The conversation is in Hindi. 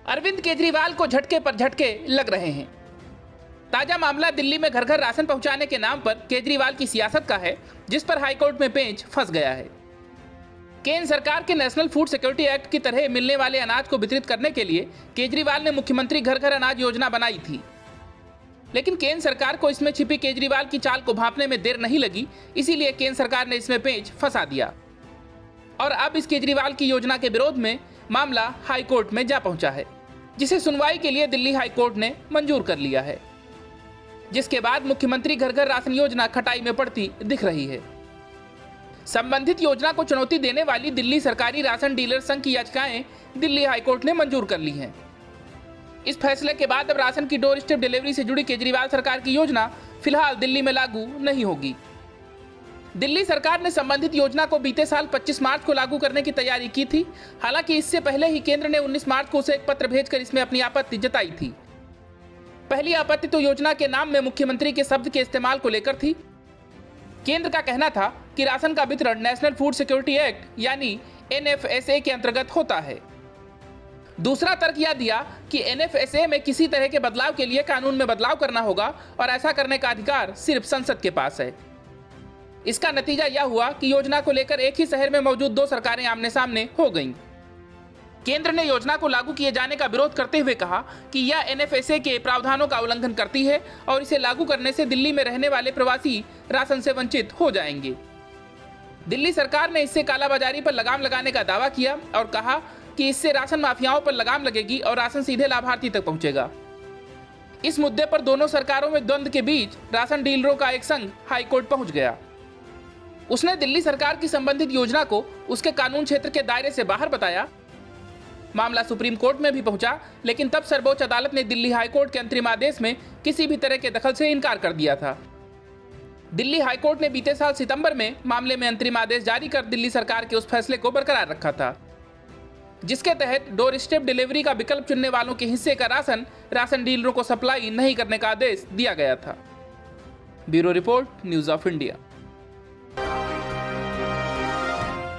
अरविंद केजरीवाल को झटके पर झटके लग रहे हैं। ताजा मामला दिल्ली में घर घर राशन पहुंचाने के नाम पर केजरीवाल की सियासत का है, जिस पर हाईकोर्ट में पेंच फंस गया है। केंद्र सरकार के नेशनल फूड सिक्योरिटी एक्ट की तरह मिलने वाले अनाज को वितरित करने के लिए केजरीवाल ने मुख्यमंत्री घर घर अनाज योजना बनाई थी, लेकिन केंद्र सरकार को इसमें छिपी केजरीवाल की चाल को भांपने में देर नहीं लगी, इसीलिए केंद्र सरकार ने इसमें पेंच फंसा दिया और अब इस केजरीवाल की योजना के विरोध में मामला हाईकोर्ट में जा पहुंचा है, जिसे सुनवाई के लिए दिल्ली हाईकोर्ट ने मंजूर कर लिया है, जिसके बाद मुख्यमंत्री घर घर राशन योजना खटाई में पड़ती दिख रही है। संबंधित योजना को चुनौती देने वाली दिल्ली सरकारी राशन डीलर संघ की याचिकाएं दिल्ली हाईकोर्ट ने मंजूर कर ली हैं। इस फैसले के बाद अब राशन की डोर स्टेप डिलीवरी से जुड़ी केजरीवाल सरकार की योजना फिलहाल दिल्ली में लागू नहीं होगी। दिल्ली सरकार ने संबंधित योजना को बीते साल 25 मार्च को लागू करने की तैयारी की थी। हालांकि इससे पहले ही केंद्र ने 19 मार्च को उसे एक पत्र भेजकर इसमें अपनी आपत्ति जताई थी। पहली आपत्ति तो योजना के नाम में मुख्यमंत्री के शब्द के इस्तेमाल को लेकर थी। केंद्र का कहना था कि राशन का वितरण नेशनल फूड सिक्योरिटी एक्ट यानी NFSA के अंतर्गत होता है। दूसरा तर्क यह दिया कि NFSA में किसी तरह के बदलाव के लिए कानून में बदलाव करना होगा और ऐसा करने का अधिकार सिर्फ संसद के पास है। इसका नतीजा यह हुआ कि योजना को लेकर एक ही शहर में मौजूद दो सरकारें आमने सामने हो गईं। केंद्र ने योजना को लागू किए जाने का विरोध करते हुए कहा कि यह NFSA के प्रावधानों का उल्लंघन करती है और इसे लागू करने से दिल्ली में रहने वाले प्रवासी राशन से वंचित हो जाएंगे। दिल्ली सरकार ने इससे कालाबाजारी पर लगाम लगाने का दावा किया और कहा कि इससे राशन माफियाओं पर लगाम लगेगी और राशन सीधे लाभार्थी तक पहुंचेगा। इस मुद्दे पर दोनों सरकारों में द्वंद्व के बीच राशन डीलरों का एक संघ हाईकोर्ट पहुंच गया। उसने दिल्ली सरकार की संबंधित योजना को उसके कानून क्षेत्र के दायरे से बाहर बताया। मामला सुप्रीम कोर्ट में भी पहुंचा, लेकिन तब सर्वोच्च अदालत ने दिल्ली हाईकोर्ट के अंतरिम आदेश में किसी भी तरह के दखल से इनकार कर दिया था। दिल्ली हाईकोर्ट ने बीते साल सितंबर में मामले में अंतरिम आदेश जारी कर दिल्ली सरकार के उस फैसले को बरकरार रखा था, जिसके तहत डोर स्टेप डिलीवरी का विकल्प चुनने वालों के हिस्से का राशन डीलरों को सप्लाई नहीं करने का आदेश दिया गया था। Bureau report, news of India.